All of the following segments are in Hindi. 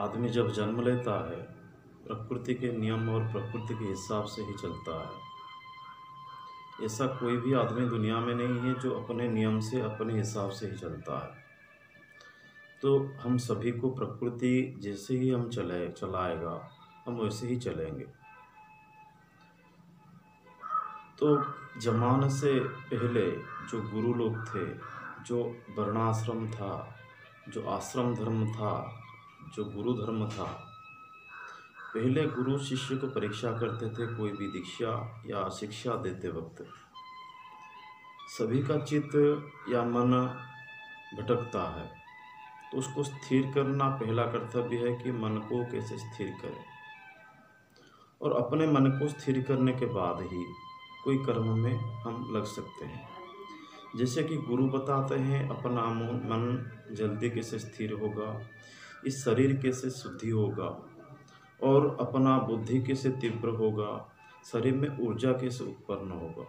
आदमी जब जन्म लेता है, प्रकृति के नियम और प्रकृति के हिसाब से ही चलता है। ऐसा कोई भी आदमी दुनिया में नहीं है जो अपने नियम से, अपने हिसाब से ही चलता है। तो हम सभी को प्रकृति जैसे ही हम चलाएगा, हम वैसे ही चलेंगे। तो जमाने से पहले जो गुरु लोग थे, जो वर्णाश्रम था, जो आश्रम धर्म था, जो गुरु धर्म था, पहले गुरु शिष्य को परीक्षा करते थे कोई भी दीक्षा या शिक्षा देते वक्त। सभी का चित्त या मन भटकता है, तो उसको स्थिर करना पहला कर्तव्य है कि मन को कैसे स्थिर करें। और अपने मन को स्थिर करने के बाद ही कोई कर्म में हम लग सकते हैं। जैसे कि गुरु बताते हैं अपना मन जल्दी कैसे स्थिर होगा, इस शरीर कैसे शुद्धि होगा, और अपना बुद्धि कैसे तीव्र होगा, शरीर में ऊर्जा कैसे उत्पन्न होगा,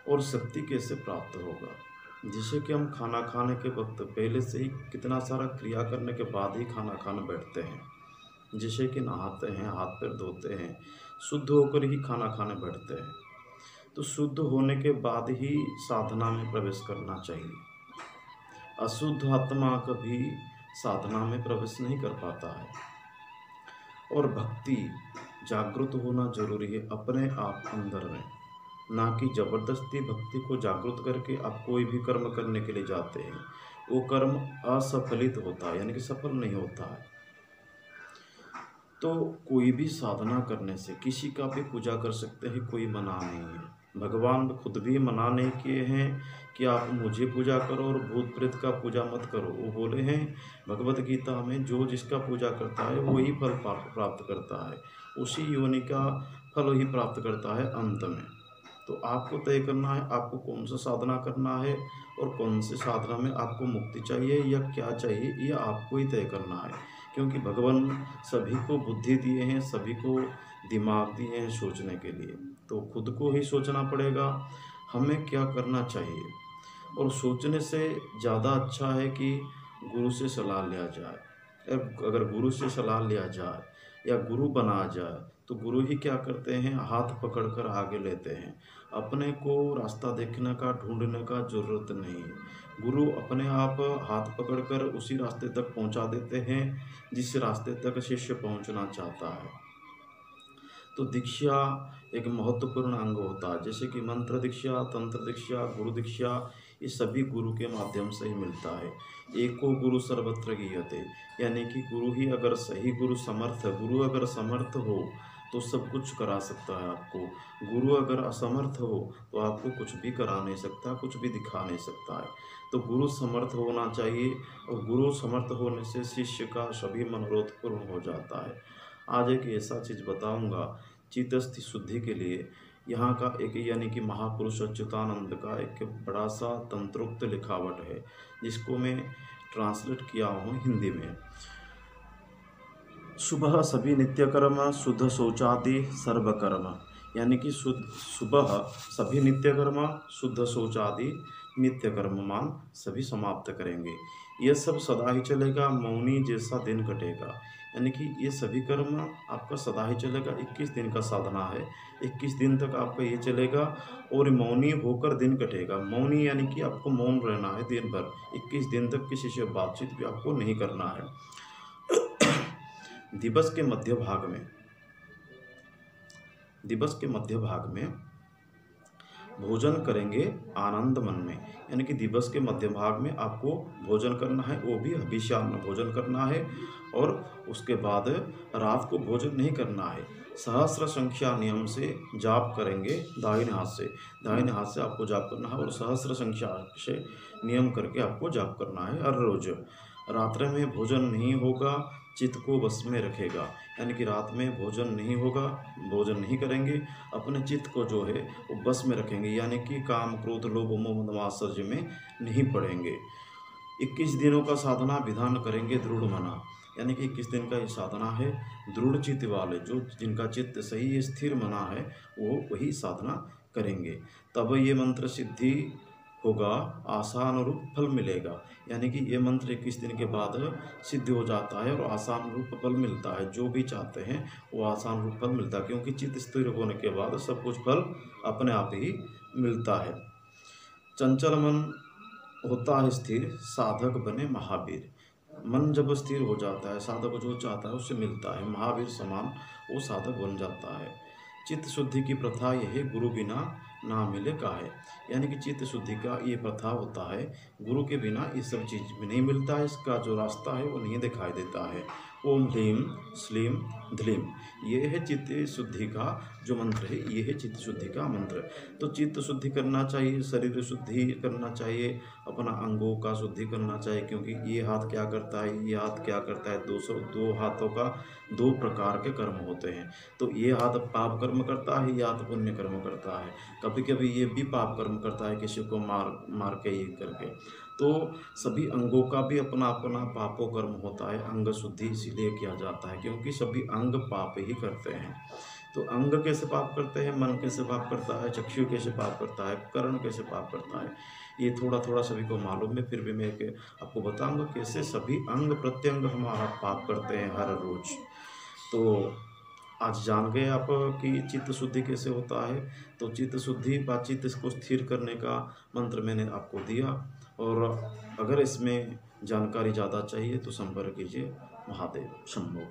और शक्ति कैसे प्राप्त होगा। जिसे कि हम खाना खाने के वक्त पहले से ही कितना सारा क्रिया करने के बाद ही खाना खाने बैठते हैं। जैसे कि नहाते हैं, हाथ पैर धोते हैं, शुद्ध होकर ही खाना खाने बैठते हैं। तो शुद्ध होने के बाद ही साधना में प्रवेश करना चाहिए। अशुद्ध आत्मा कभी साधना में प्रवेश नहीं कर पाता है। और भक्ति जागृत होना जरूरी है अपने आप अंदर में, ना कि जबरदस्ती भक्ति को जागृत करके आप कोई भी कर्म करने के लिए जाते हैं। वो कर्म असफलित होता है, यानी कि सफल नहीं होता है। तो कोई भी साधना करने से किसी का भी पूजा कर सकते हैं, कोई मना नहीं है। भगवान खुद भी मना नहीं किए हैं कि आप मुझे पूजा करो और भूत प्रेत का पूजा मत करो। वो बोले हैं भगवत गीता में, जो जिसका पूजा करता है वही फल प्राप्त करता है, उसी योनि का फल ही प्राप्त करता है अंत में। तो आपको तय करना है आपको कौन सा साधना करना है और कौन से साधना में आपको मुक्ति चाहिए या क्या चाहिए, यह आपको ही तय करना है। क्योंकि भगवान सभी को बुद्धि दिए हैं, सभी को दिमाग दिए हैं सोचने के लिए। तो खुद को ही सोचना पड़ेगा हमें क्या करना चाहिए। और सोचने से ज़्यादा अच्छा है कि गुरु से सलाह लिया जाए। अगर गुरु से सलाह लिया जाए या गुरु बना जाए तो गुरु ही क्या करते हैं, हाथ पकड़कर आगे लेते हैं। अपने को रास्ता देखने का, ढूंढने का ज़रूरत नहीं। गुरु अपने आप हाथ पकड़कर उसी रास्ते तक पहुंचा देते हैं जिस रास्ते तक शिष्य पहुंचना चाहता है। तो दीक्षा एक महत्वपूर्ण अंग होता है। जैसे कि मंत्र दीक्षा, तंत्र दीक्षा, गुरु दीक्षा, ये सभी गुरु के माध्यम से ही मिलता है। एको गुरु सर्वत्र गीयते, यानी कि गुरु ही अगर सही गुरु समर्थ, गुरु अगर समर्थ हो तो सब कुछ करा सकता है आपको। गुरु अगर असमर्थ हो तो आपको कुछ भी करा नहीं सकता, कुछ भी दिखा नहीं सकता है। तो गुरु समर्थ होना चाहिए, और गुरु समर्थ होने से शिष्य का सभी मनोरथ पूर्ण हो जाता है। आज एक ऐसा चीज़ बताऊंगा चित्तस्थि शुद्धि के लिए। यहाँ का एक यानी कि महापुरुष अच्युतानंद का एक बड़ा सा तंत्रोक्त लिखावट है, जिसको मैं ट्रांसलेट किया हूँ हिंदी में। सुबह सभी नित्य कर्म, शुद्ध शौचादि सर्वकर्म, यानी कि सुबह सभी नित्य कर्म, शुद्ध शौचादि नित्य कर्म मान सभी समाप्त करेंगे। यह सब सदा ही चलेगा, मौनी जैसा दिन कटेगा। यानी कि ये सभी कर्म आपका सदा ही चलेगा। 21 दिन का साधना है, 21 दिन तक आपका ये चलेगा और मौनी होकर दिन कटेगा। मौनी यानी कि आपको मौन रहना है दिन भर, 21 दिन तक किसी से बातचीत भी आपको नहीं करना है। दिवस के मध्य भाग में भोजन करेंगे आनंद मन में। यानी कि दिवस के मध्य भाग में आपको भोजन करना है, वो भी अभिशान्न भोजन करना है। और उसके बाद रात को भोजन नहीं करना है। सहस्र संख्या नियम से जाप करेंगे, दाहिने हाथ से आपको जाप करना है, और सहस्र संख्या से नियम करके आपको जाप करना है हर रोज। रात्रि में भोजन नहीं होगा, चित्त को वश में रखेगा। यानी कि रात में भोजन नहीं होगा, भोजन नहीं करेंगे, अपने चित्त को जो है वो बस में रखेंगे। यानी कि काम क्रोध लोभ मोह मद मात्सर्य में नहीं पड़ेंगे। 21 दिनों का साधना विधान करेंगे दृढ़ मना। यानी कि 21 दिन का ये साधना है। दृढ़ चित्त वाले, जो जिनका चित्त सही स्थिर मना है, वो वही साधना करेंगे। तब ये मंत्र सिद्धि होगा, आसान रूप फल मिलेगा। यानी कि ये मंत्र 21 दिन के बाद सिद्ध हो जाता है और आसान रूप फल मिलता है। जो भी चाहते हैं वो आसान रूप फल मिलता है, क्योंकि चित्त स्थिर होने के बाद सब कुछ फल अपने आप ही मिलता है। चंचल मन होता है स्थिर, साधक बने महावीर। मन जब स्थिर हो जाता है, साधक जो चाहता है उससे मिलता है, महावीर समान वो साधक बन जाता है। चित्त शुद्धि की प्रथा यह है, गुरु बिना ना मिले काहे। यानी कि चित्त शुद्धि का ये प्रथा होता है, गुरु के बिना ये सब चीज़ भी नहीं मिलता है, इसका जो रास्ता है वो नहीं दिखाई देता है। ओम ह्लीम श्लीम ध्लीम, ये है चित्त शुद्धि का जो मंत्र है, ये है चित्त शुद्धि का मंत्र। तो चित्त शुद्धि करना चाहिए, शरीर शुद्धि करना चाहिए, अपना अंगों का शुद्धि करना चाहिए, क्योंकि ये हाथ क्या करता है, ये हाथ क्या करता है, दो हाथों का दो प्रकार के कर्म होते हैं। तो ये हाथ पाप कर्म करता है, ये हाथ पुण्य कर्म करता है। कभी कभी ये भी पाप कर्म करता है, किसी को मार के ये करके। तो सभी अंगों का भी अपना अपना पापों कर्म होता है। अंग शुद्धि इसीलिए किया जाता है क्योंकि सभी अंग पाप ही करते हैं। तो अंग कैसे पाप करते हैं, मन कैसे पाप करता है, चक्षु कैसे पाप करता है, कर्ण कैसे पाप करता है, ये थोड़ा थोड़ा सभी को मालूम है। फिर भी मैं आपको बताऊंगा कैसे सभी अंग प्रत्यंग हमारा पाप करते हैं हर रोज। तो आज जान गए आप कि चित्त शुद्धि कैसे होता है। तो चित्त शुद्धि बातचीत को स्थिर करने का मंत्र मैंने आपको दिया, और अगर इसमें जानकारी ज़्यादा चाहिए तो संपर्क कीजिए। महादेव शंभो।